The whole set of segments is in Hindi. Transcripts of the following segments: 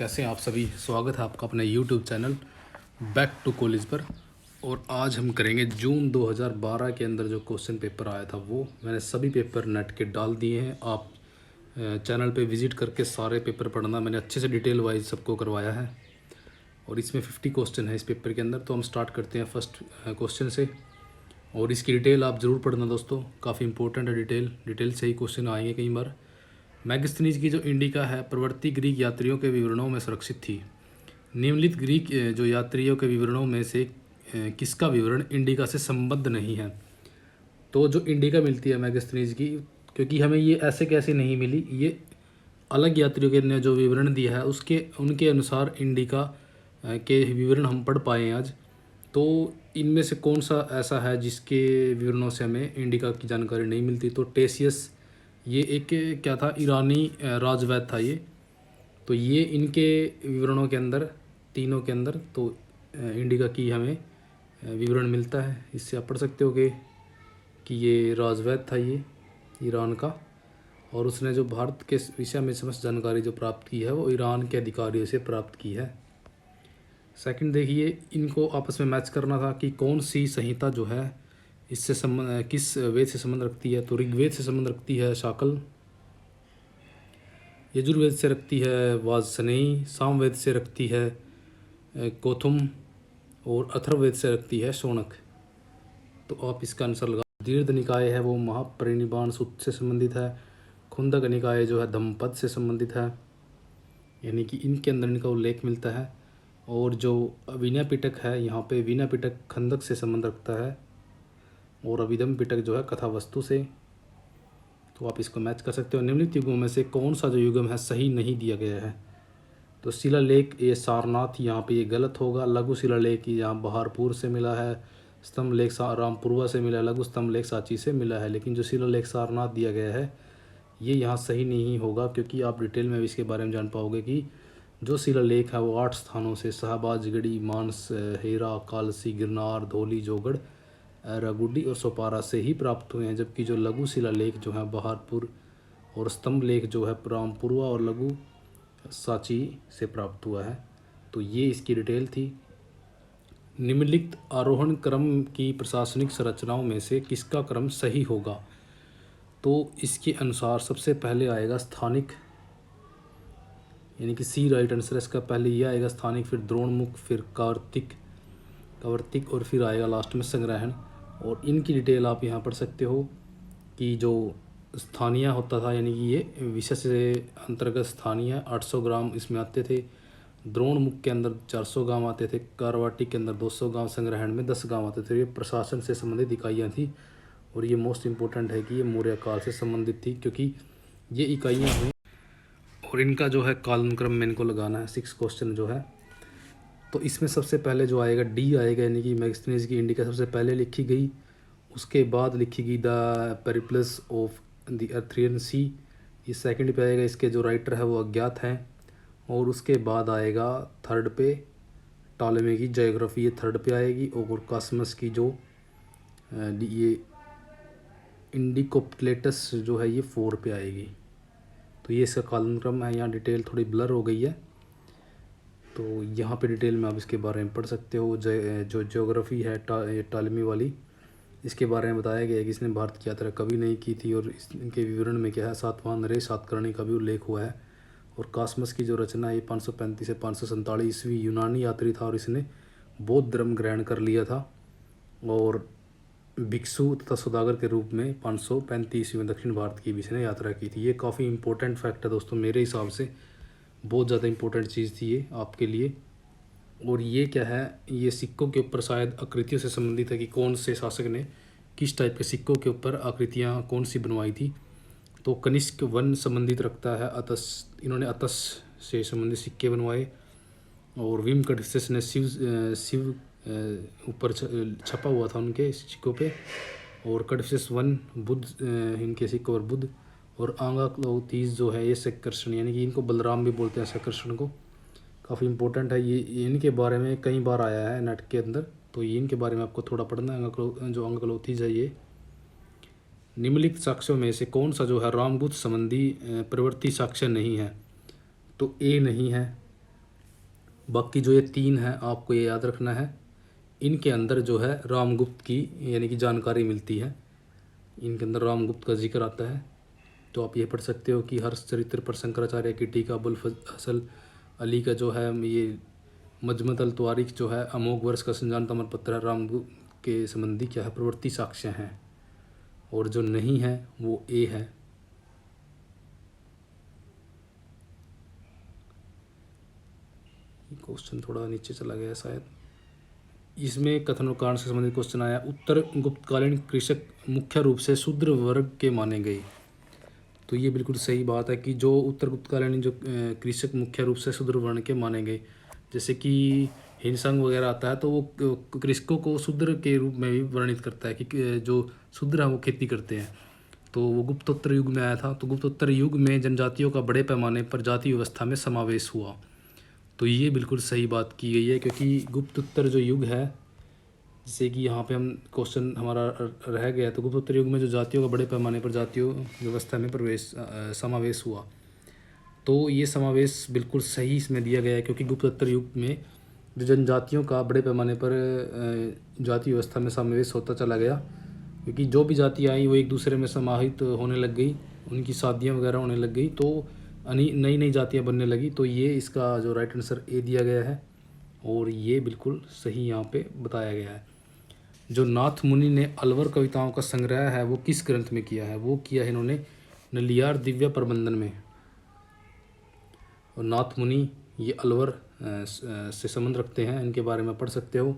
कैसे हैं आप सभी। स्वागत है आपका अपने YouTube channel back to college पर। और आज हम करेंगे जून 2012 के अंदर जो क्वेश्चन पेपर आया था वो मैंने सभी पेपर नेट के डाल दिए हैं। आप चैनल पे विज़िट करके सारे पेपर पढ़ना, मैंने अच्छे से डिटेल वाइज सबको करवाया है। और इसमें 50 क्वेश्चन है इस पेपर के अंदर। तो हम स्टार्ट करते हैं फर्स्ट क्वेश्चन से। और इसकी डिटेल आप ज़रूर पढ़ना दोस्तों, काफ़ी इंपॉर्टेंट है। डिटेल से ही क्वेश्चन आएंगे कई बार। मैगस्थनीज की जो इंडिका है प्रवर्ती ग्रीक यात्रियों के विवरणों में सुरक्षित थी। निम्नलिखित ग्रीक जो यात्रियों के विवरणों में से किसका विवरण इंडिका से संबद्ध नहीं है। तो जो इंडिका मिलती है मैगस्थनीज की, क्योंकि हमें ये ऐसे कैसे नहीं मिली, ये अलग यात्रियों के ने जो विवरण दिया है उसके उनके अनुसार इंडिका के विवरण हम पढ़ पाए हैं आज। तो इनमें से कौन सा ऐसा है जिसके विवरणों से हमें इंडिका की जानकारी नहीं मिलती। तो टेसियस, ये एक क्या था, ईरानी राजवैद था ये। तो ये इनके विवरणों के अंदर, तीनों के अंदर तो इंडिका की हमें विवरण मिलता है। इससे आप पढ़ सकते हो कि ये राजवैद था ये ईरान का, और उसने जो भारत के विषय में समस्त जानकारी जो प्राप्त की है वो ईरान के अधिकारियों से प्राप्त की है। सेकंड देखिए, इनको आपस में मैच करना था कि कौन सी संहिता जो है इससे संबंध, किस वेद से संबंध रखती है। तो ऋग्वेद से संबंध रखती है शाकल, यजुर्वेद से रखती है वाजसनेयी, सामवेद से रखती है कोथुम, और अथर्ववेद से रखती है शौनक। तो आप इसका आंसर लगा। दीर्घ निकाय है वो महापरिनिर्वाण सूत्र से संबंधित है। खुंदक निकाय जो है धम्मपद से संबंधित है, यानी कि इनके अंदर इनका उल्लेख मिलता है। और जो विनय पिटक है, यहाँ पे विनय पिटक खंदक से संबंध रखता है, और अभिधम पिटक जो है कथा वस्तु से। तो आप इसको मैच कर सकते हो। निम्नलिखित युगों में से कौन सा जो युगम है सही नहीं दिया गया है। तो शिलालेख ये सारनाथ, यहाँ पे ये गलत होगा। लघु शिलालेख यहाँ बहारपुर से मिला है। स्तंभ लेख रामपुरवा से मिला है। लघु स्तंभ लेख सांची से मिला है। लेकिन जो शिलालेख सारनाथ दिया गया है ये यहाँ सही नहीं होगा, क्योंकि आप डिटेल में भी इसके बारे में जान पाओगे कि जो शिलालेख है वो 8 स्थानों से, शाहबाजगढ़ी, मानस, हेरा, कालसी, गिरनार, धौली, जोगढ़, रगुडी और सोपारा से ही प्राप्त हुए हैं। जबकि जो लघु शिलालेख जो है बहारपुर, और स्तंभ लेख जो है रामपुरवा और लघु सांची से प्राप्त हुआ है। तो ये इसकी डिटेल थी। निम्नलिखित आरोहण क्रम की प्रशासनिक संरचनाओं में से किसका क्रम सही होगा। तो इसके अनुसार सबसे पहले आएगा स्थानिक, यानी कि सी राइट आंसर इसका। पहले ये आएगा स्थानिक, फिर द्रोणमुख, फिर कवर्तिक, और फिर आएगा लास्ट में संग्रहण। और इनकी डिटेल आप यहाँ पढ़ सकते हो कि जो स्थानीय होता था, यानी कि ये विषय से अंतर्गत स्थानीय 800 ग्राम इसमें आते थे। द्रोणमुख के अंदर 400 गांव आते थे। कारवाटी के अंदर 200 गांव, संग्रहण में 10 गांव आते थे। ये प्रशासन से संबंधित इकाइयाँ थी। और ये मोस्ट इम्पोर्टेंट है कि ये मौर्य काल से संबंधित थी, क्योंकि ये इकाइयाँ हुई। और इनका जो है कालानुक्रम में इनको लगाना है 6 क्वेश्चन जो है। तो इसमें सबसे पहले जो आएगा डी आएगा, यानी कि मैगस्थनीज की इंडिका सबसे पहले लिखी गई। उसके बाद लिखी गई द पेरिप्लस ऑफ द अर्थरियन सी, ये सेकंड पे आएगा। इसके जो राइटर है वो अज्ञात हैं। और उसके बाद आएगा थर्ड पे टॉलेमी की ज्योग्राफी, ये थर्ड पे आएगी। और कास्मस की जो ये इंडिकोप्लेटस जो है ये 4 पे आएगी। तो ये इसका कालानुक्रम है। यहाँ डिटेल थोड़ी ब्लर हो गई है, तो यहाँ पे डिटेल में आप इसके बारे में पढ़ सकते हो। जो ज्योग्राफी है टॉलेमी वाली, इसके बारे में बताया गया है कि इसने भारत की यात्रा कभी नहीं की थी। और इनके विवरण में क्या है, सातवाहन नरेश सातकर्णी का भी उल्लेख हुआ है। और कास्मस की जो रचना है ये 535 से 547 ईस्वी यूनानी यात्री था, और इसने बौद्ध धर्म ग्रहण कर लिया था। और भिक्षु तथा सौदागर के रूप में 535 में दक्षिण भारत की भी इसने यात्रा की थी। ये काफ़ी इंपॉर्टेंट फैक्ट है दोस्तों, मेरे हिसाब से बहुत ज़्यादा इंपॉर्टेंट चीज़ थी ये आपके लिए। और ये क्या है, ये सिक्कों के ऊपर शायद आकृतियों से संबंधित है कि कौन से शासक ने किस टाइप के सिक्कों के ऊपर आकृतियाँ कौन सी बनवाई थी। तो कनिष्क वन संबंधित रखता है अतस, इन्होंने अतस से संबंधित सिक्के बनवाए। और विम कटिस्टस ने शिव ऊपर छपा हुआ था उनके सिक्कों पे। और कटिस्टस वन बुद्ध, इनके सिक्कों पर बुद्ध। और आंगाक्लोतीस जो है ये शक्कर्षण, यानी कि इनको बलराम भी बोलते हैं शक्कर्षण को। काफ़ी इंपॉर्टेंट है ये, इनके बारे में कई बार आया है नेट के अंदर। तो ये इनके बारे में आपको थोड़ा पढ़ना है। जो आंगाक्लोतीस है ये। निम्नलिखित साक्ष्यों में से कौन सा जो है रामगुप्त संबंधी प्रवृत्ति साक्ष्य नहीं है। तो ए नहीं है, बाकी जो ये 3 हैं आपको ये याद रखना है। इनके अंदर जो है रामगुप्त की यानी कि जानकारी मिलती है, इनके अंदर रामगुप्त का जिक्र आता है। तो आप ये पढ़ सकते हो कि हर्ष चरित्र पर शंकराचार्य की टीका, अबुल फजल अली का जो है ये मजमत अल तवारीख जो है अमोघ वर्ष का संजान तमर पत्र है, रामगुप्त के संबंधी क्या है प्रवृत्ति साक्ष्य हैं। और जो नहीं है वो ए है। क्वेश्चन थोड़ा नीचे चला गया शायद। इसमें कथन और कारण से संबंधित क्वेश्चन आया। उत्तर गुप्तकालीन कृषक मुख्य रूप से शूद्र वर्ग के माने गए। तो ये बिल्कुल सही बात है कि जो उत्तर गुप्तकालीन जो कृषक मुख्य रूप से शूद्र वर्ण के माने गए, जैसे कि हिंसंग वगैरह आता है तो वो कृषकों को शूद्र के रूप में भी वर्णित करता है कि जो शूद्र हैं वो खेती करते हैं। तो वो गुप्तोत्तर युग में आया था। तो गुप्तोत्तर युग में जनजातियों का बड़े पैमाने पर जाति व्यवस्था में समावेश हुआ। तो ये बिल्कुल सही बात की गई है, क्योंकि गुप्तोत्तर जो युग है, जैसे कि यहाँ पे हम क्वेश्चन हमारा रह गया, तो गुप्तोत्तर युग में जो जातियों का बड़े पैमाने पर जातियों व्यवस्था में समावेश हुआ। तो ये समावेश बिल्कुल सही इसमें दिया गया है, क्योंकि गुप्तोत्तर युग में जो जनजातियों का बड़े पैमाने पर जाति व्यवस्था में समावेश होता चला गया, क्योंकि जो भी जाति आई वो एक दूसरे में समाहित होने लग गई, उनकी शादियाँ वगैरह होने लग गई, तो नई नई जातियाँ बनने लगी। तो ये इसका जो राइट आंसर ए दिया गया है, और ये बिल्कुल सही यहाँ पे बताया गया है। जो नाथ मुनि ने अलवर कविताओं का संग्रह है वो किस ग्रंथ में किया है? वो किया है इन्होंने नलियार दिव्य प्रबंधन में। और नाथ मुनि ये अलवर से संबंध रखते हैं, इनके बारे में पढ़ सकते हो।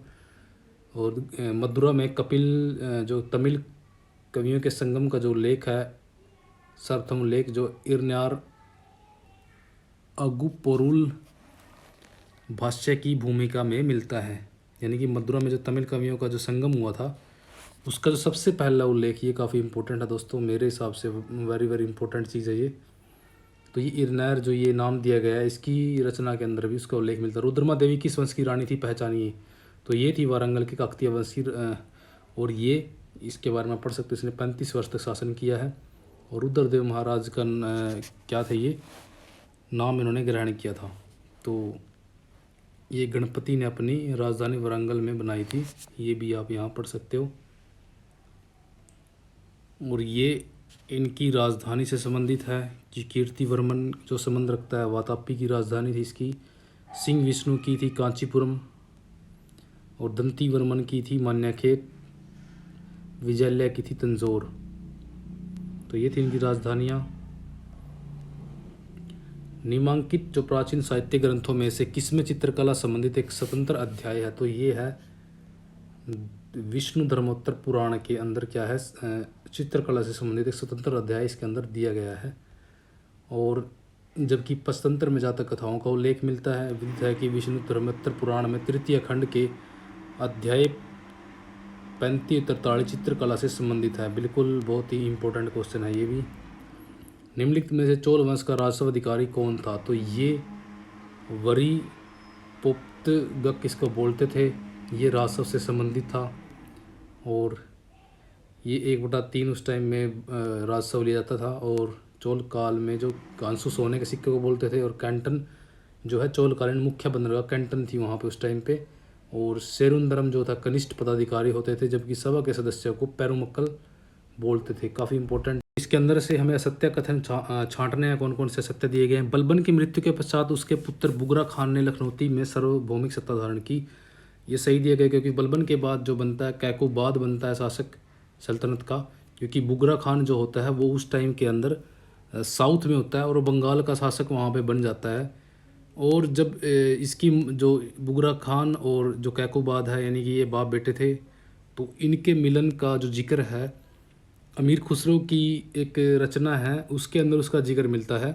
और मदुरा में कपिल जो तमिल कवियों के संगम का जो लेख है, सरथम लेख, जो इरन्यार अगुपोरुल भाष्य की भूमिका में मिलता है। यानी कि मदुरा में जो तमिल कवियों का जो संगम हुआ था उसका जो सबसे पहला उल्लेख, ये काफ़ी इंपॉर्टेंट है दोस्तों, मेरे हिसाब से वेरी वेरी इंपॉर्टेंट चीज़ है ये। तो ये इरनैर जो ये नाम दिया गया है, इसकी रचना के अंदर भी उसका उल्लेख मिलता है। रुद्रमा देवी किस वंश की रानी थी, पहचानिए? तो ये थी वारंगल की काकतीय वंशी। और ये इसके बारे में पढ़ सकते हो, इसने 35 वर्ष तक शासन किया है। और रुद्रदेव महाराज का क्या था ये नाम इन्होंने ग्रहण किया था। तो ये गणपति ने अपनी राजधानी वारंगल में बनाई थी, ये भी आप यहाँ पढ़ सकते हो। और ये इनकी राजधानी से संबंधित है कि कीर्तिवर्मन जो संबंध रखता है, वातापी की राजधानी थी इसकी। सिंह विष्णु की थी कांचीपुरम, और दंतीवर्मन की थी मान्यखेत, विजयलय की थी तंजौर। तो ये थी इनकी राजधानियाँ। निम्नांकित जो प्राचीन साहित्य ग्रंथों में से किसमें चित्रकला संबंधित एक स्वतंत्र अध्याय है? तो ये है विष्णु धर्मोत्तर पुराण के अंदर क्या है, चित्रकला से संबंधित एक स्वतंत्र अध्याय इसके अंदर दिया गया है। और जबकि पंचतंत्र में जातक कथाओं का उल्लेख मिलता है, विदित है कि विष्णु धर्मोत्तर पुराण में तृतीय खंड के अध्याय 35-43 चित्रकला से संबंधित है। बिल्कुल बहुत ही इंपॉर्टेंट क्वेश्चन है ये भी। निम्नलिखित में से चोल वंश का राजस्व अधिकारी कौन था? तो ये वरी पोप्तगक इसको बोलते थे, ये राजस्व से संबंधित था। और ये 1/3 उस टाइम में राजस्व लिया जाता था। और चोल काल में जो कांसु सोने के सिक्के को बोलते थे। और कैंटन जो है चोलकालीन मुख्य बंदरगाह कैंटन थी वहाँ पे उस टाइम पे। और सेरुंदरम जो था कनिष्ठ पदाधिकारी होते थे, जबकि सभा के सदस्यों को पेरुमक्कल बोलते थे। काफ़ी इंपॉर्टेंट। इसके अंदर से हमें असत्य कथन छांटने हैं। कौन कौन से असत्य दिए गए हैं? बलबन की मृत्यु के पश्चात उसके पुत्र बुगरा खान ने लखनौती में सार्वभौमिक सत्ता धारण की। ये सही दिया गया, क्योंकि बलबन के बाद जो बनता है कैकोबाद बनता है शासक सल्तनत का, क्योंकि बुगरा खान जो होता है वो उस टाइम के अंदर साउथ में होता है और बंगाल का शासक वहाँ पे बन जाता है। और जब इसकी जो बुगरा खान और जो कैकोबाद है, यानी कि ये बाप बेटे थे, तो इनके मिलन का जो जिक्र है अमीर खुसरो की एक रचना है उसके अंदर उसका जिक्र मिलता है।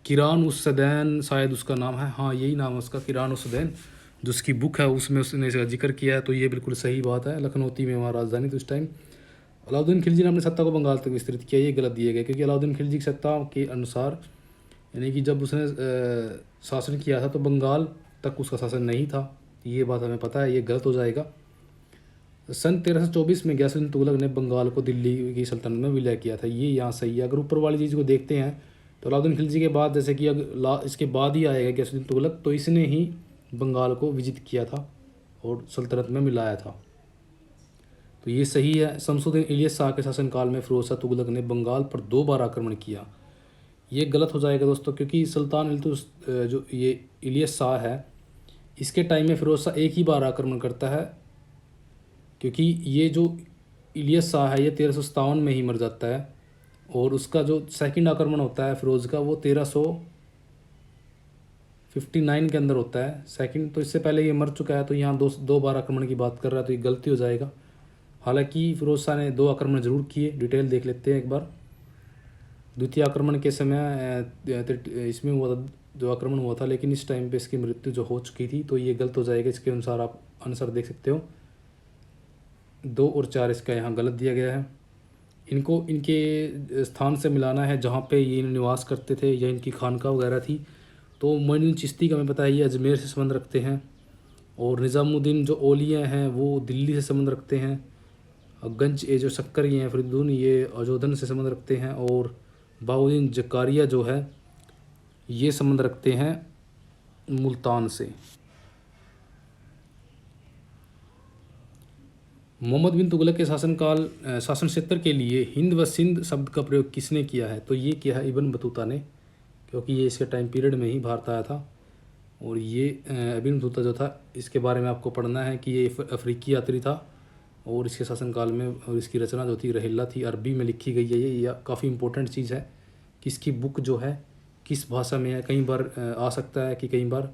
किरान उस सदैन शायद उसका नाम है, हाँ यही नाम है उसका, किरान उस सदैन, जो उसकी बुक है उसमें उसने इसका जिक्र किया है। तो ये बिल्कुल सही बात है। लखनौती में वहाँ राजधानी थी उस टाइम। अलाउद्दीन खिलजी ने अपनी सत्ता को बंगाल तक विस्तृत किया, ये गलत दिए गए, क्योंकि अलाउद्दीन खिलजी की सत्ता के अनुसार, यानी कि जब उसने शासन किया था तो बंगाल तक उसका शासन नहीं था। ये बात हमें पता है, ये गलत हो जाएगा। सन 1324 में गयासुद्दीन तुगलक ने बंगाल को दिल्ली की सल्तनत में विलय किया था, ये यहाँ सही है। अगर ऊपर वाली चीज़ को देखते हैं तो अलाउद्दीन खिलजी के बाद, जैसे कि इसके बाद ही आएगा गयासुद्दीन तुगलक, तो इसने ही बंगाल को विजिट किया था और सल्तनत में मिलाया था। तो ये सही है। शमसुद्दीन इलियास शाह के शासनकाल में फिरोज शाह तुगलक ने बंगाल पर 2 बार आक्रमण किया। ये गलत हो जाएगा दोस्तों, क्योंकि सुल्तान इल्तुस जो ये इलियास शाह है, इसके टाइम में फिरोज शाह एक ही बार आक्रमण करता है, क्योंकि ये जो इलियास शाह है ये 1357 में ही मर जाता है और उसका जो सेकंड आक्रमण होता है फिरोज का वो 1359 के अंदर होता है सेकंड। तो इससे पहले ये मर चुका है, तो यहाँ दो बार आक्रमण की बात कर रहा है, तो ये गलती हो जाएगा। हालांकि फिरोज शाह ने 2 आक्रमण जरूर किए, डिटेल देख लेते हैं एक बार। द्वितीय आक्रमण के समय इसमें हुआ था, जो आक्रमण हुआ था, लेकिन इस टाइम पे इसकी मृत्यु जो हो चुकी थी, तो ये गलत हो जाएगा। इसके अनुसार आप आंसर देख सकते हो 2 और 4 इसका यहाँ गलत दिया गया है। इनको इनके स्थान से मिलाना है जहाँ पे ये निवास करते थे या इनकी खानका वगैरह थी। तो मोइनुद्दीन चिश्ती का हमें पता है ये अजमेर से संबंध रखते हैं, और निज़ामुद्दीन जो औलिया हैं वो दिल्ली से संबंध रखते हैं। गंज ये जो शक्कर ये हैं फरीदुद्दीन, ये अजोधन से संबंध रखते हैं, और बाउद्दीन जकारिया जो है ये संबंध रखते हैं मुल्तान से। मोहम्मद बिन तुगलक के शासन क्षेत्र के लिए हिंद व सिंध शब्द का प्रयोग किसने किया है? तो ये किया है इब्न बतूता ने, क्योंकि ये इसके टाइम पीरियड में ही भारत आया था। और ये इब्न बतूता जो था, इसके बारे में आपको पढ़ना है कि ये अफ्रीकी यात्री था, और इसके शासनकाल में और इसकी रचना जो थी रहिला थी, अरबी में लिखी गई है। ये काफ़ी इंपॉर्टेंट चीज़ है कि इसकी बुक जो है किस भाषा में है। कई बार आ सकता है कि कई बार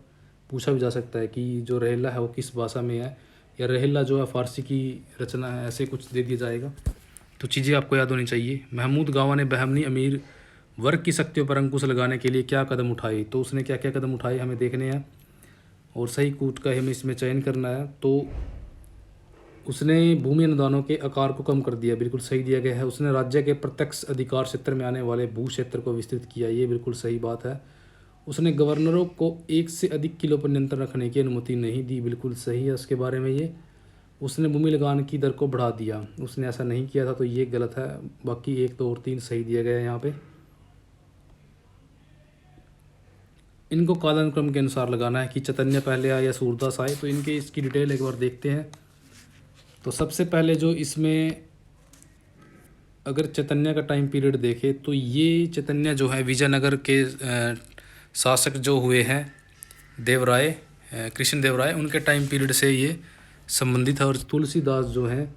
पूछा भी जा सकता है कि जो रहिला है वो किस भाषा में है, या रहिला जो है फ़ारसी की रचना है, ऐसे कुछ दे दिया जाएगा। तो चीज़ें आपको याद होनी चाहिए। महमूद गावा ने बहमनी अमीर वर्ग की शक्तियों पर अंकुश लगाने के लिए क्या कदम उठाए? तो उसने क्या क्या कदम उठाए हमें देखने हैं, और सही कूट का हमें इसमें चयन करना है। तो उसने भूमि अनुदानों के आकार को कम कर दिया, बिल्कुल सही दिया गया है। उसने राज्य के प्रत्यक्ष अधिकार क्षेत्र में आने वाले भू क्षेत्र को विस्तृत किया, ये बिल्कुल सही बात है। उसने गवर्नरों को 1 से अधिक किलो पर नियंत्रण रखने की अनुमति नहीं दी, बिल्कुल सही है उसके बारे में ये। उसने भूमि लगान की दर को बढ़ा दिया, उसने ऐसा नहीं किया था, तो ये गलत है। बाकी 1, 2 और 3 सही दिया गया है यहाँ पे। इनको कालानुक्रम के अनुसार लगाना है कि चैतन्य पहले आए या सूरदास आए। तो इनके इसकी डिटेल एक बार देखते हैं। तो सबसे पहले जो इसमें अगर चैतन्य का टाइम पीरियड देखें, तो ये चैतन्य जो है विजयनगर के शासक जो हुए हैं देवराय, कृष्ण देवराय, उनके टाइम पीरियड से ये संबंधित है। और तुलसीदास जो हैं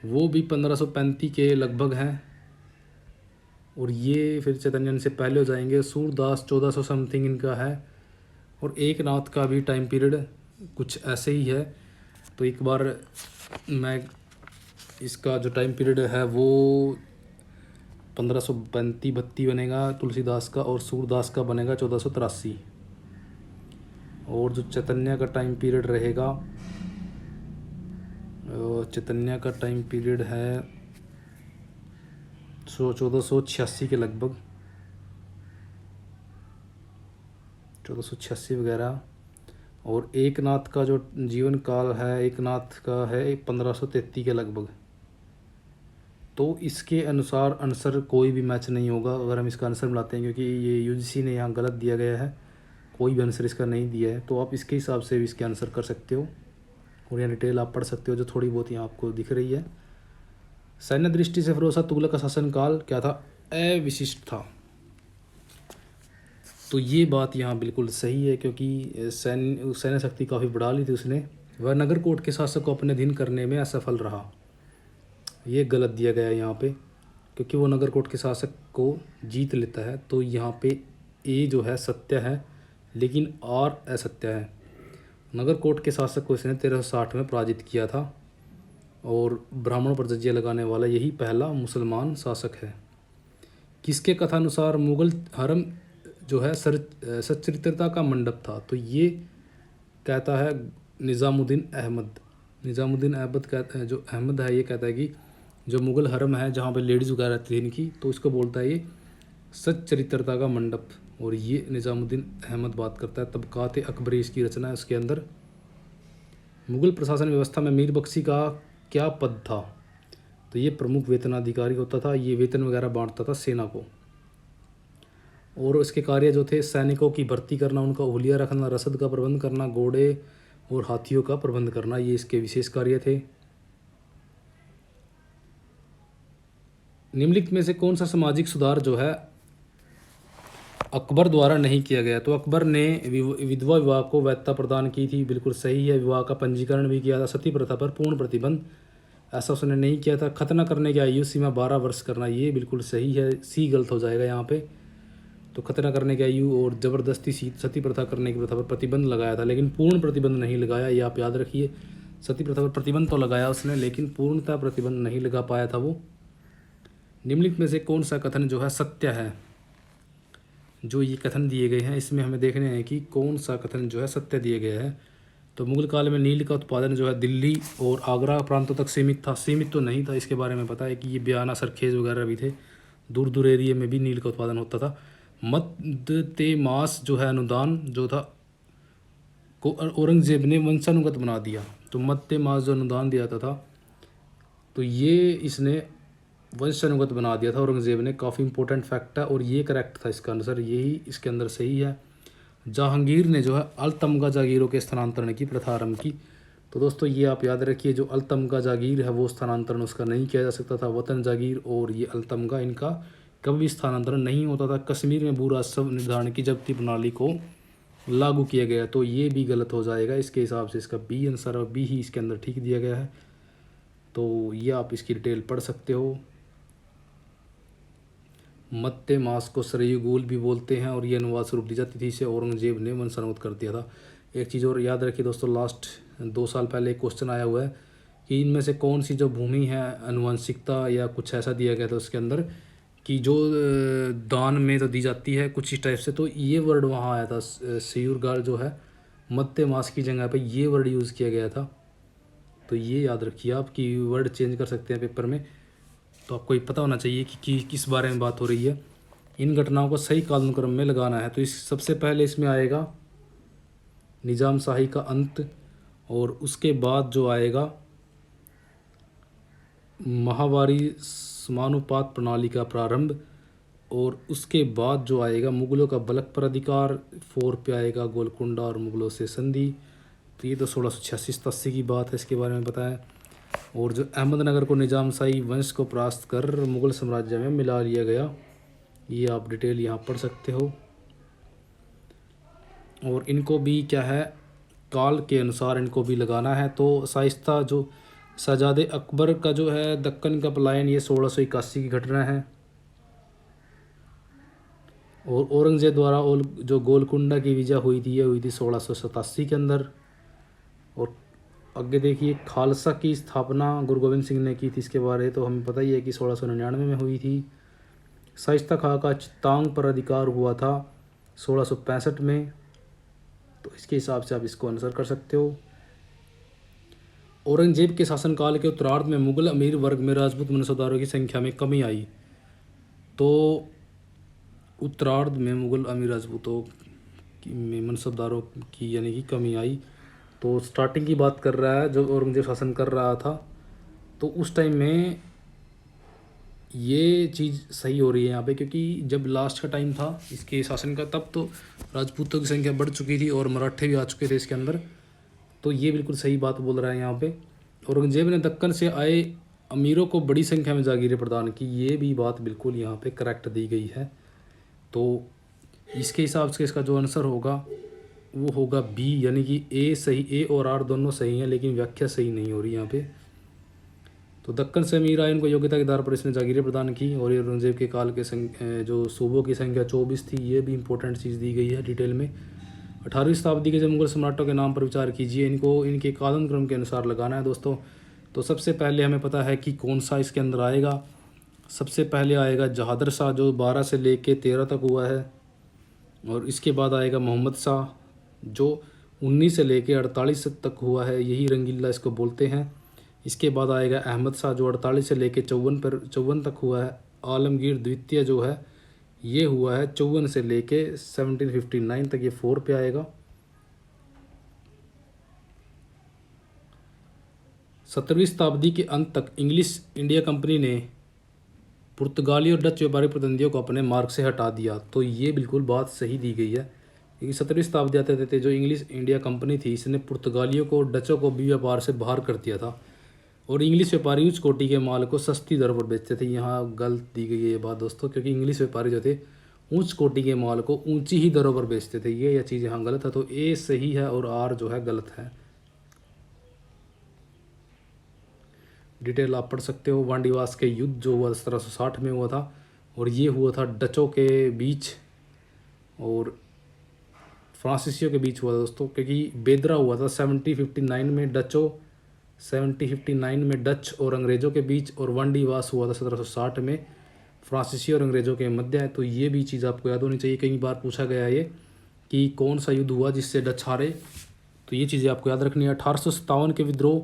वो भी 1535 के लगभग हैं, और ये फिर चैतन्य से पहले हो जाएंगे। सूरदास 1400 समथिंग इनका है, और एक नाथ का भी टाइम पीरियड कुछ ऐसे ही है। तो एक बार मैं इसका जो टाइम पीरियड है वो 1532 बनेगा तुलसीदास का, और सूरदास का बनेगा 1483। और जो चैतन्य का टाइम पीरियड रहेगा, चैतन्य का टाइम पीरियड है 1486 के लगभग, 1486 वगैरह। और एक नाथ का जो जीवन काल है, एक नाथ का है 1533 के लगभग। तो इसके अनुसार आंसर कोई भी मैच नहीं होगा अगर हम इसका आंसर मिलाते हैं, क्योंकि ये यूजीसी ने यहाँ गलत दिया गया है, कोई भी आंसर इसका नहीं दिया है। तो आप इसके हिसाब से भी इसके आंसर कर सकते हो, और यहाँ डिटेल आप पढ़ सकते हो जो थोड़ी बहुत यहाँ आपको दिख रही है। सैन्य दृष्टि से फिरोज शाह तुगलक का शासनकाल क्या था? अविशिष्ट था। तो ये बात यहाँ बिल्कुल सही है, क्योंकि सैन्य शक्ति काफ़ी बढ़ा ली थी उसने। वह नगरकोट के शासक को अपने अधीन करने में असफल रहा, ये गलत दिया गया है यहाँ पे, क्योंकि वो नगरकोट के शासक को जीत लेता है। तो यहाँ पे ए जो है सत्य है, लेकिन आर असत्य है। नगरकोट के शासक को इसने 1360 में पराजित किया था, और ब्राह्मणों पर जजिया लगाने वाला यही पहला मुसलमान शासक है। किसके कथानुसार मुगल हरम जो है सच्चरित्रता का मंडप था? तो ये कहता है निज़ामुद्दीन अहमद। निज़ामुद्दीन अहमद कहता है, जो अहमद है, ये कहता है कि जो मुगल हरम है जहाँ पे लेडीज़ वगैरह रहती थी इनकी, तो इसको बोलता है ये सच्चरित्रता का मंडप। और ये निज़ामुद्दीन अहमद बात करता है। तबकात अकबरी इसकी रचना है, उसके अंदर। मुगल प्रशासन व्यवस्था में मीर बख्शी का क्या पद था? तो ये प्रमुख वेतनाधिकारी होता था, ये वेतन वगैरह बांटता था सेना को। और इसके कार्य जो थे सैनिकों की भर्ती करना, उनका हुलिया रखना, रसद का प्रबंध करना, घोड़े और हाथियों का प्रबंध करना, ये इसके विशेष कार्य थे। निम्नलिखित में से कौन सा सामाजिक सुधार जो है अकबर द्वारा नहीं किया गया? तो अकबर ने विधवा विवाह को वैधता प्रदान की थी, बिल्कुल सही है। विवाह का पंजीकरण भी किया था। सती प्रथा पर पूर्ण प्रतिबंध, ऐसा उसने नहीं किया था। खतना करने की आयु सीमा 12 वर्ष करना, ये बिल्कुल सही है। सी गलत हो जाएगा यहाँ पे। तो खतना करने की आयु और ज़बरदस्ती सती प्रथा करने की प्रथा पर प्रतिबंध लगाया था, लेकिन पूर्ण प्रतिबंध नहीं लगाया, ये आप याद रखिए। सती प्रथा पर प्रतिबंध तो लगाया उसने, लेकिन पूर्णतः प्रतिबंध नहीं लगा पाया था वो। निम्नलिखित में से कौन सा कथन जो है सत्य है? जो ये कथन दिए गए हैं इसमें हमें देखने हैं कि कौन सा कथन जो है सत्य दिए गए हैं। तो मुगल काल में नील का उत्पादन जो है दिल्ली और आगरा प्रांतों तक सीमित था। सीमित तो नहीं था, इसके बारे में पता है कि ये बयाना, सरखेज वगैरह भी थे, दूर दूर एरिया में भी नील का उत्पादन होता था। मध्य मास जो है अनुदान जो था को औरंगजेब ने वंशानुगत बना दिया। तो मध्य मास जो अनुदान दिया था तो ये इसने वंशानुगत बना दिया था औरंगजेब ने। काफ़ी इंपॉर्टेंट फैक्ट है और ये करेक्ट था इसका आंसर, यही इसके अंदर सही है। जहांगीर ने जो है अलतमगा जागीरों के स्थानांतरण की प्रथा आरंभ की। तो दोस्तों ये आप याद रखिए, जो अलतमगा जागीर है वो स्थानांतरण उसका नहीं किया जा सकता था। वतन जागीर और ये अलतमगा, इनका कभी स्थानांतरण नहीं होता था। कश्मीर में भू राजस्व निर्धारण की जब्ती प्रणाली को लागू किया गया, तो ये भी गलत हो जाएगा इसके हिसाब से। इसका बी आंसर और बी ही इसके अंदर ठीक दिया गया है। तो ये आप इसकी डिटेल पढ़ सकते हो। मध्य मास को सरयुगुल भी बोलते हैं और ये अनुवाद स्वरूप दी जाती थी। इसे औरंगजेब ने वंशानुगत कर दिया था। एक चीज़ और याद रखिए दोस्तों, लास्ट 2 साल पहले एक क्वेश्चन आया हुआ है कि इनमें से कौन सी जो भूमि है अनुवांशिकता या कुछ ऐसा दिया गया था उसके अंदर कि जो दान में तो दी जाती है कुछ इस टाइप से। तो ये वर्ड वहाँ आया था, सयूरगाल जो है मध्य मास की जगह पे ये वर्ड यूज़ किया गया था। तो ये याद रखिए आप कि वर्ड चेंज कर सकते हैं पेपर में। तो आपको ये पता होना चाहिए कि किस बारे में बात हो रही है। इन घटनाओं को सही कालानुक्रम में लगाना है। तो इस सबसे पहले इसमें आएगा निज़ाम शाही का अंत, और उसके बाद जो आएगा माहवारी समानुपात प्रणाली का प्रारंभ, और उसके बाद जो आएगा मुगलों का बलक पर अधिकार। 4 पे आएगा गोलकुंडा और मुगलों से संधि। तो ये तो 1686-87 की बात है, इसके बारे में पता है। और जो अहमदनगर को निजामशाही वंश को परास्त कर मुगल साम्राज्य में मिला लिया गया, ये आप डिटेल यहाँ पढ़ सकते हो। और इनको भी क्या है, काल के अनुसार इनको भी लगाना है। तो शाइस्ता जो शहजादे अकबर का जो है दक्कन का पलायन, ये 1681 की घटना है। और औरंगजेब द्वारा जो गोलकुंडा की विजय हुई थी, ये हुई थी 1687 के अंदर। और आगे देखिए, खालसा की स्थापना गुरु गोविंद सिंह ने की थी, इसके बारे तो हमें पता ही है कि 1699 में हुई थी। शाइस्ता खां का चित्तांग पर अधिकार हुआ था 1665 में। तो इसके हिसाब से आप इसको आंसर कर सकते हो। औरंगजेब के शासनकाल के उत्तरार्ध में मुगल अमीर वर्ग में राजपूत मनसबदारों की संख्या में कमी आई। तो उत्तरार्ध में मुगल अमीर राजपूतों में मनसबदारों की यानी कि कमी आई। तो स्टार्टिंग की बात कर रहा है, जब औरंगजेब शासन कर रहा था तो उस टाइम में ये चीज़ सही हो रही है यहाँ पे, क्योंकि जब लास्ट का टाइम था इसके शासन का तब तो राजपूतों की संख्या बढ़ चुकी थी और मराठे भी आ चुके थे इसके अंदर। तो ये बिल्कुल सही बात बोल रहा है यहाँ पे। औरंगजेब ने दक्कन से आए अमीरों को बड़ी संख्या में जागीरें प्रदान की, ये भी बात बिल्कुल यहाँ पे करेक्ट दी गई है। तो इसके हिसाब से इसका जो आंसर होगा वो होगा बी, यानी कि ए सही, ए और आर दोनों सही हैं, लेकिन व्याख्या सही नहीं हो रही यहाँ पे। तो दक्कन से अमीर आए, इनको योग्यता के आधार पर इसने जागीरें प्रदान की। और ये औरंगजेब के काल के जो सूबों की संख्या 24 थी, ये भी इंपॉर्टेंट चीज़ दी गई है डिटेल में। 18वीं शताब्दी के जो मुगल सम्राटों के नाम पर विचार कीजिए, इनको इनके कालानुक्रम के अनुसार लगाना है दोस्तों। तो सबसे पहले हमें पता है कि कौन सा इसके अंदर आएगा। सबसे पहले आएगा जहादर शाह, जो 12 से लेके 13 तक हुआ है। और इसके बाद आएगा मोहम्मद शाह, जो 19 से लेके 48 तक हुआ है, यही रंगीला इसको बोलते हैं। इसके बाद आएगा अहमद शाह, जो 48 से लेके 54 तक हुआ है। आलमगीर द्वितीय जो है ये हुआ है 54 से लेके 1759 तक, ये 4 पे आएगा। 17वीं शताब्दी के अंत तक इंग्लिश इंडिया कंपनी ने पुर्तगाली और डच व्यापारी प्रतिनिधियों को अपने मार्ग से हटा दिया। तो ये बिल्कुल बात सही दी गई है, क्योंकि 17वीं शताब्दी आते थे जो इंग्लिश इंडिया कंपनी थी, इसने पुर्तगालियों को, डचों को भी व्यापार से बाहर कर दिया था और इंग्लिश व्यापारी उच्च कोटि के माल को सस्ती दर पर बेचते थे। यहाँ गलत दी गई है ये बात दोस्तों, क्योंकि इंग्लिश व्यापारी जो थे उच्च कोटि के माल को ऊंची ही दरों पर बेचते थे। ये चीज़ यहाँ गलत है, तो ए सही है और आर जो है गलत है। डिटेल आप पढ़ सकते हो। वांडीवास के युद्ध जो हुआ 1760 में हुआ था और ये हुआ था डचों के बीच और फ्रांसीसियों के बीच हुआ था दोस्तों, क्योंकि बेदरा हुआ था 1759 में डचों 1759 में डच और अंग्रेज़ों के बीच, और वांडीवास हुआ था 1760 में फ्रांसीसी और अंग्रेज़ों के मध्य है। तो ये भी चीज़ आपको याद होनी चाहिए, कई बार पूछा गया है ये कि कौन सा युद्ध हुआ जिससे डच हारे, तो ये चीज़ें आपको याद रखनी है। 1857 के विद्रोह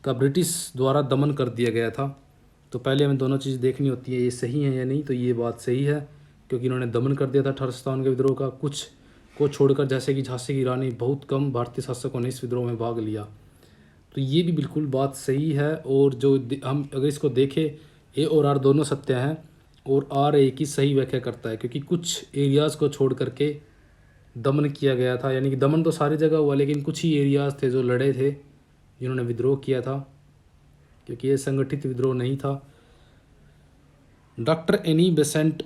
का ब्रिटिश द्वारा दमन कर दिया गया था। तो पहले हमें दोनों चीज़ देखनी होती है, ये सही है या नहीं। तो ये बात सही है, क्योंकि इन्होंने दमन कर दिया था 1857 के विद्रोह का। कुछ को छोड़कर, जैसे कि झांसी की रानी, बहुत कम भारतीय शासकों ने इस विद्रोह में भाग लिया। तो ये भी बिल्कुल बात सही है। और जो हम अगर इसको देखें, ए और आर दोनों सत्य हैं और आर ए की सही व्याख्या करता है, क्योंकि कुछ एरियाज़ को छोड़ करके दमन किया गया था, यानी कि दमन तो सारी जगह हुआ, लेकिन कुछ ही एरियाज़ थे जो लड़े थे, जिन्होंने विद्रोह किया था, क्योंकि ये संगठित विद्रोह नहीं था। डॉक्टर एनी बेसेंट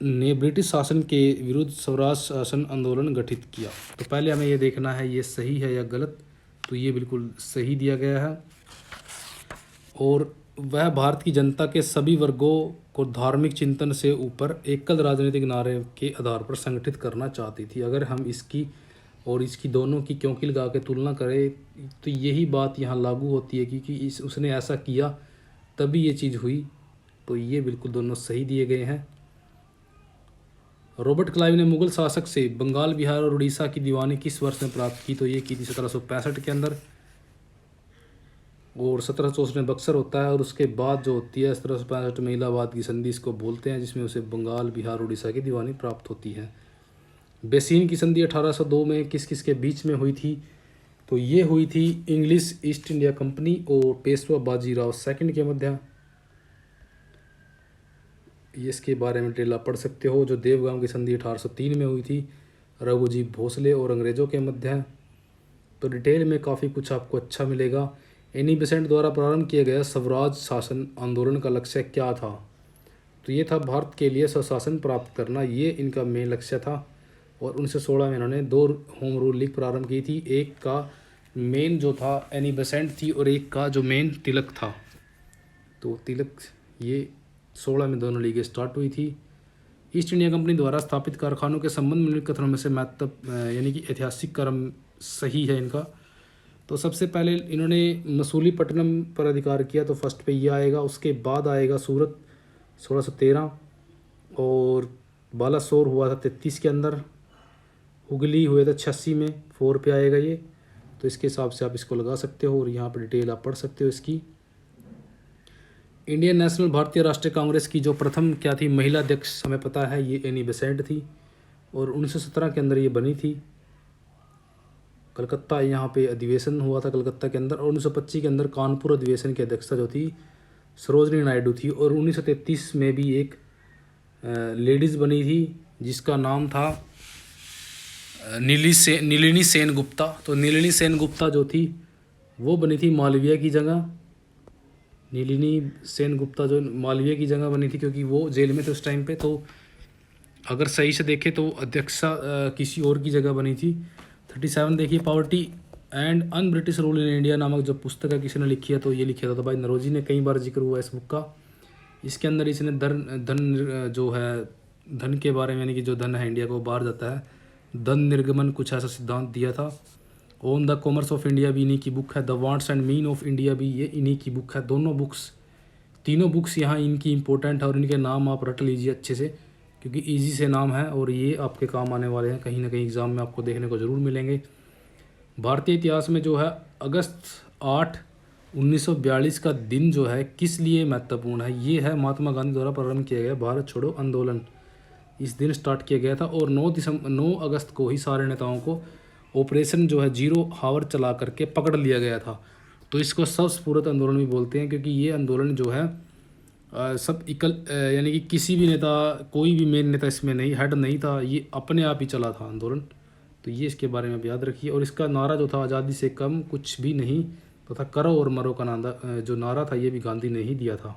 ने ब्रिटिश शासन के विरुद्ध स्वराज शासन आंदोलन गठित किया। तो पहले हमें ये देखना है ये सही है या गलत। तो ये बिल्कुल सही दिया गया है। और वह भारत की जनता के सभी वर्गों को धार्मिक चिंतन से ऊपर एकल राजनीतिक नारे के आधार पर संगठित करना चाहती थी। अगर हम इसकी और इसकी दोनों की क्योंकि लगा के तुलना करें, तो यही बात यहाँ लागू होती है, क्योंकि उसने ऐसा किया तभी ये चीज़ हुई। तो ये बिल्कुल दोनों सही दिए गए हैं। रॉबर्ट क्लाइव ने मुगल शासक से बंगाल, बिहार और उड़ीसा की दीवानी किस वर्ष में प्राप्त की? तो ये की थी 1765 के अंदर। और 1764 में बक्सर होता है, और उसके बाद जो होती है 1765 में इलाहाबाद की संधि इसको बोलते हैं, जिसमें उसे बंगाल, बिहार, उड़ीसा की दीवानी प्राप्त होती है। बेसीन की संधि 1802 में किस किस के बीच में हुई थी? तो ये हुई थी इंग्लिश ईस्ट इंडिया कंपनी और पेशवा बाजीराव सेकंड के मध्य। ये इसके बारे में डिटेल आप पढ़ सकते हो। जो देवगांव की संधि 1803 में हुई थी रघुजी भोसले और अंग्रेज़ों के मध्य। तो डिटेल में काफ़ी कुछ आपको अच्छा मिलेगा। एनी बेसेंट द्वारा प्रारंभ किया गया स्वराज शासन आंदोलन का लक्ष्य क्या था? तो ये था भारत के लिए स्वशासन प्राप्त करना, ये इनका मेन लक्ष्य था। और 1916 में इन्होंने 2 होम रूल लीग प्रारंभ की थी। एक का मेन जो था एनी बेसेंट थी और एक का जो मेन तिलक था। तो तिलक ये 16 में दोनों लीगें स्टार्ट हुई थी। ईस्ट इंडिया कंपनी द्वारा स्थापित कारखानों के संबंध में कथनों में से महत्व यानी कि ऐतिहासिक क्रम सही है इनका। तो सबसे पहले इन्होंने मसूलीपट्टनम पर अधिकार किया, तो फर्स्ट पे ये आएगा। उसके बाद आएगा सूरत 1613, और बालासोर हुआ था 33 के अंदर। हुगली हुए थे 86 में, 4 पे आएगा ये। तो इसके हिसाब से आप इसको लगा सकते हो और यहाँ पर डिटेल आप पढ़ सकते हो इसकी। इंडियन नेशनल भारतीय राष्ट्रीय कांग्रेस की जो प्रथम क्या थी महिला अध्यक्ष, हमें पता है ये एनी बेसेंट थी, और 1917 के अंदर ये बनी थी। कलकत्ता यहाँ पे अधिवेशन हुआ था कलकत्ता के अंदर, और 1925 के अंदर कानपुर अधिवेशन की अध्यक्षता जो थी सरोजनी नायडू थी। और 1933 में भी एक लेडीज़ बनी थी जिसका नाम था नीलिनी सेन गुप्ता। तो नीलिनी सेन गुप्ता जो थी वो बनी थी मालवीय की जगह। नीलिनी सेन गुप्ता जो मालवीय की जगह बनी थी, क्योंकि वो जेल में थे उस टाइम पे। तो अगर सही से देखें तो अध्यक्षा किसी और की जगह बनी थी। 37 देखिए, poverty and un British rule in India नामक जो पुस्तक है किसी ने लिखी है, तो ये लिखा था तो भाई नरोजी ने। कई बार जिक्र हुआ इस बुक का। इसके अंदर इसने धन जो है धन के बारे में, यानी कि जो धन है इंडिया को बाहर जाता है, धन निर्गमन कुछ ऐसा सिद्धांत दिया था। On the commerce of India भी इन्हीं की बुक है। The wants and mean of India भी ये इन्हीं की बुक है। दोनों बुक्स, तीनों बुक्स यहाँ इनकी इंपॉर्टेंट है, और इनके नाम आप रट लीजिए अच्छे से, क्योंकि इजी से नाम है और ये आपके काम आने वाले हैं। कहीं ना कहीं एग्ज़ाम में आपको देखने को ज़रूर मिलेंगे। भारतीय इतिहास में जो है अगस्त 8, 1942 का दिन जो है किस लिए महत्वपूर्ण है? ये है महात्मा गांधी द्वारा प्रारंभ किया गया भारत छोड़ो आंदोलन। इस दिन स्टार्ट किया गया था, और 9 अगस्त को ही सारे नेताओं को ऑपरेशन जो है जीरो हावर चला करके पकड़ लिया गया था। तो इसको सवस्फूर्त आंदोलन भी बोलते हैं, क्योंकि ये आंदोलन जो है सब इकल यानी कि किसी भी नेता, कोई भी मेन नेता इसमें नहीं, हेड नहीं था, ये अपने आप ही चला था आंदोलन। तो ये इसके बारे में आप याद रखिए। और इसका नारा जो था, आज़ादी से कम कुछ भी नहीं, तो था करो और मरो का जो नारा था, ये भी गांधी ने ही दिया था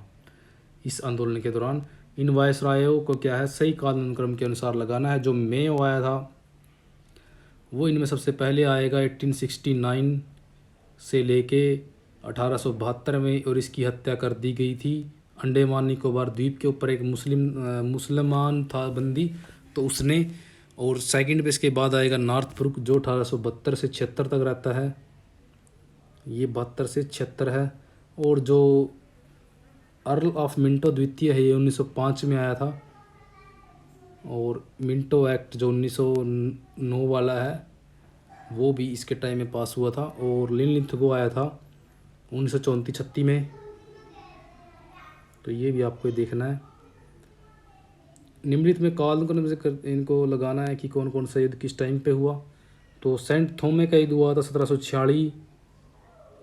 इस आंदोलन के दौरान। इन वायसरायों को क्या है, सही कालानुक्रम के अनुसार लगाना है। जो मेयो आया था वो इनमें सबसे पहले आएगा 1869 से लेके 1872 में, और इसकी हत्या कर दी गई थी अंडमान निकोबार द्वीप के ऊपर एक मुसलमान था बंदी, तो उसने। और सेकंड पे इसके बाद आएगा नॉर्थब्रुक, जो 1872 से 76 तक रहता है, ये 72 से 76 है। और जो अर्ल ऑफ मिंटो द्वितीय है, ये 1905 में आया था। और मिंटो एक्ट जो 1909 वाला है, वो भी इसके टाइम में पास हुआ था। और लिनलिथगो आया था 1934-36 में, तो ये भी आपको देखना है। निम्नलिखित में कालानुक्रम से इनको लगाना है कि कौन कौन सा युद्ध किस टाइम पे हुआ। तो सेंट थोमे का युद्ध हुआ था 1746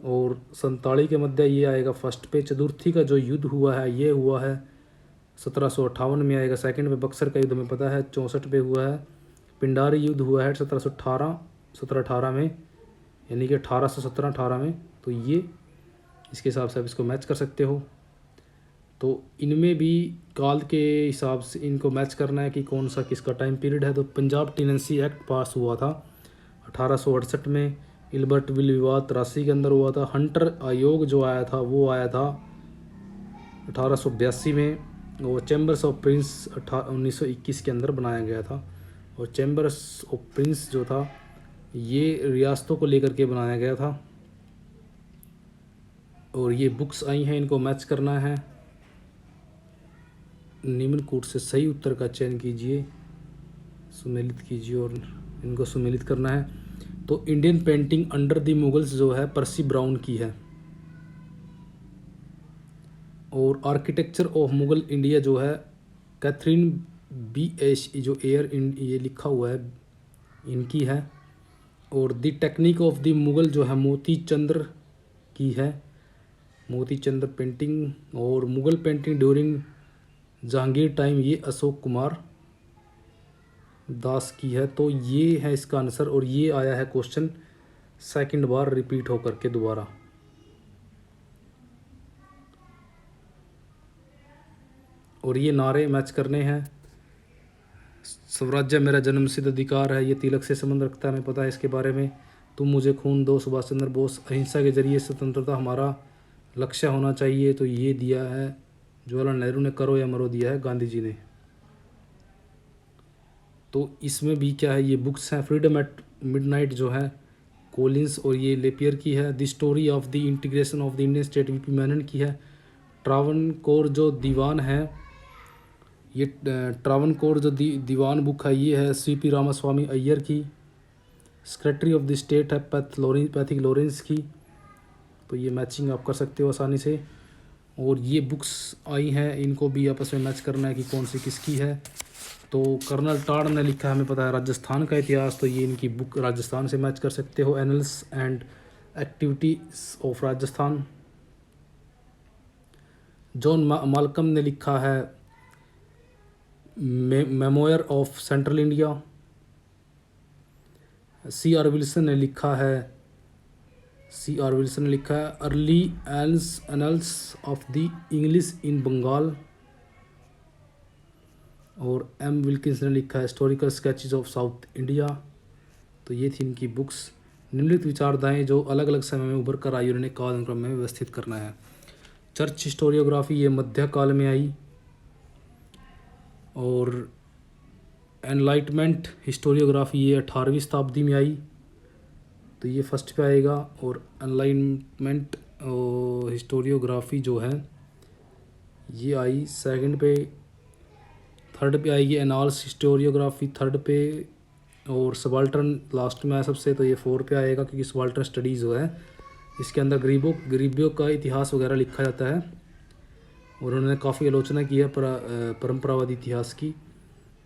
और 47 के मध्य, ये आएगा फर्स्ट पे। चतुर्थी का जो युद्ध हुआ है ये हुआ है 1758 में, आएगा सेकंड पे। बक्सर का युद्ध में पता है 64 पे हुआ है। पिंडारी युद्ध हुआ है 1718 में, यानी कि 1817-18 में। तो ये इसके हिसाब से आप इसको मैच कर सकते हो। तो इनमें भी काल के हिसाब से इनको मैच करना है कि कौन सा किसका टाइम पीरियड है। तो पंजाब टेनेंसी एक्ट पास हुआ था 1868 में। इल्बर्ट विल विवाद 83 के अंदर हुआ था। हंटर आयोग जो आया था वो आया था 1882 में। और चैम्बर्स ऑफ प्रिंस 1921 के अंदर बनाया गया था। और चैम्बर्स ऑफ प्रिंस जो था ये रियासतों को लेकर के बनाया गया था। और ये बुक्स आई हैं, इनको मैच करना है। निम्न कूट से सही उत्तर का चयन कीजिए, सुमेलित कीजिए और इनको सुमेलित करना है। तो Indian painting under the Mughals जो है पर्सी ब्राउन की है। और आर्किटेक्चर ऑफ मुगल इंडिया जो है कैथरीन BH जो एयर ये लिखा हुआ है इनकी है। और the technique of the Mughal जो है मोती चंद्र की है, मोती चंद्र पेंटिंग। और Mughal painting during Jahangir time, ये अशोक कुमार दास की है। तो ये है इसका आंसर। और ये आया है क्वेश्चन सेकंड बार रिपीट होकर के दोबारा। और ये नारे मैच करने हैं। स्वराज्य मेरा जन्मसिद्ध अधिकार है, ये तिलक से संबंध रखता है, हमें पता है इसके बारे में। तुम मुझे खून दो, सुभाष चंद्र बोस। अहिंसा के जरिए स्वतंत्रता हमारा लक्ष्य होना चाहिए, तो ये दिया है जवाहरलाल नेहरू ने। करो या मरो दिया है गांधी जी ने। तो इसमें भी क्या है, ये बुक्स हैं। फ्रीडम एट मिडनाइट जो है कोलिंस और ये लेपियर की है। The story of the integration of the Indian state VP Menon की है। ट्रावनकोर जो दीवान है, ये ट्रावनकोर जो दीवान बुक है ये है CP रामास्वामी अय्यर की। सेक्रेटरी ऑफ द स्टेट है पैथिक लॉरेंस की। तो ये मैचिंग आप कर सकते हो आसानी से। और ये बुक्स आई हैं, इनको भी आपस में मैच करना है कि कौन सी किसकी है। तो कर्नल टाड़ ने लिखा है, हमें पता है, राजस्थान का इतिहास, तो ये इनकी बुक राजस्थान से मैच कर सकते हो। Annals and activities of Rajasthan. John Malcolm ने लिखा है memoir of central India. CR Wilson ने लिखा है early annals of the English in Bengal. और M विल्किंस ने लिखा है historical sketches of south India. तो ये थी इनकी बुक्स। निम्नलिखित विचारधाराएं जो अलग अलग समय में उभर कर आई और इन्हें कालानुक्रम में व्यवस्थित करना है। चर्च हिस्टोरियोग्राफी ये मध्य काल में आई। और एनलाइटमेंट हिस्टोरियोग्राफी ये 18वीं शताब्दी में आई, तो ये फर्स्ट पे आएगा। और एनलाइटमेंट हिस्टोरियोग्राफी जो है ये आई सेकंड पे। थर्ड पे आएगी एनाल्स हिस्टोरियोग्राफी थर्ड पे। और सबाल्टर्न लास्ट में आया सबसे, तो ये 4 पे आएगा, क्योंकि सबाल्टर्न स्टडीज़ जो है इसके अंदर गरीबियों का इतिहास वगैरह लिखा जाता है। और उन्होंने काफ़ी आलोचना की है परंपरावादी इतिहास की।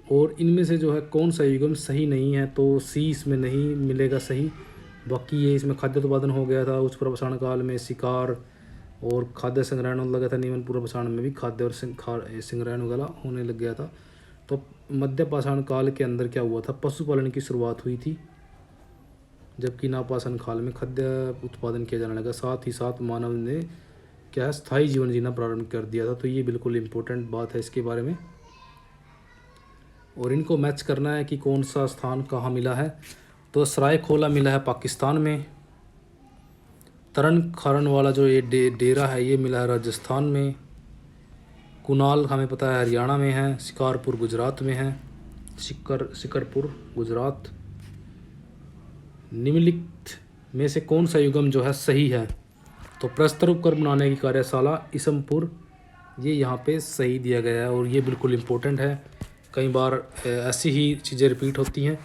और इनमें से जो है कौन सा युगम सही नहीं है, तो C इसमें नहीं मिलेगा सही। बाकी ये इसमें खाद्य उत्पादन हो गया था, उच्च प्रसारण काल में शिकार, और खाद्य संग्रहण होने लगा था नीवन पूर्व पाषाण में भी खाद्य और संग्रहण वगैरह होने लग गया था। तो मध्य पाषाण काल के अंदर क्या हुआ था, पशुपालन की शुरुआत हुई थी, जबकि नवपाषाण काल में खाद्य उत्पादन किया जाने लगा। साथ ही साथ मानव ने क्या है, स्थायी जीवन जीना प्रारंभ कर दिया था। तो ये बिल्कुल इम्पोर्टेंट बात है इसके बारे में, और इनको मैच करना है कि कौन सा स्थान कहाँ मिला है। तो सरायखोला मिला है पाकिस्तान में, तरन खारन वाला जो ये डेरा है ये मिला है राजस्थान में, कुनाल हमें पता है हरियाणा में है, शिकारपुर गुजरात में है, शिकरपुर गुजरात। निम्नलिखित में से कौन सा युगम जो है सही है, तो प्रस्तर उपकरण बनाने की कार्यशाला ईसमपुर, ये यहाँ पे सही दिया गया है। और ये बिल्कुल इम्पोर्टेंट है, कई बार ऐसी ही चीज़ें रिपीट होती हैं।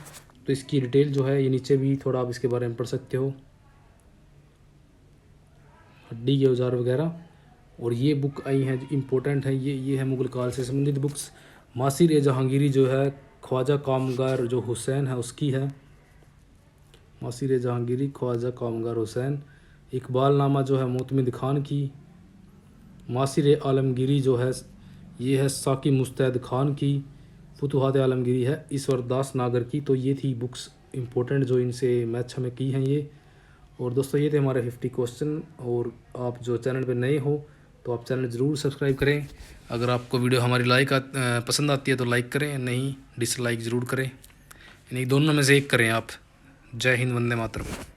तो इसकी डिटेल जो है ये नीचे भी थोड़ा आप इसके बारे में पढ़ सकते हो, हड्डी के औजार वगैरह। और ये बुक आई हैं इम्पोर्टेंट है, ये है मुगल काल से संबंधित बुक्स। मासिर ए जहांगीरी जो है ख्वाजा कामगार जो हुसैन है उसकी है, मासिर ए जहांगीरी ख्वाजा कामगार हुसैन। इकबालनामा जो है मोतमिद खान की। मासिर ए आलमगीरी जो है ये है साकी मुस्तैद खान की। फुतुहात आलमगीरी है ईश्वर दास नागर की। तो ये थी बुक्स इम्पोर्टेंट जो इनसे मैच हमें की हैं ये। और दोस्तों ये थे हमारे 50 क्वेश्चन। और आप जो चैनल पे नए हो तो आप चैनल ज़रूर सब्सक्राइब करें। अगर आपको वीडियो हमारी पसंद आती है तो लाइक करें, नहीं डिसलाइक ज़रूर करें, इन्हीं दोनों में से एक करें आप। जय हिंद, वंदे मातरम।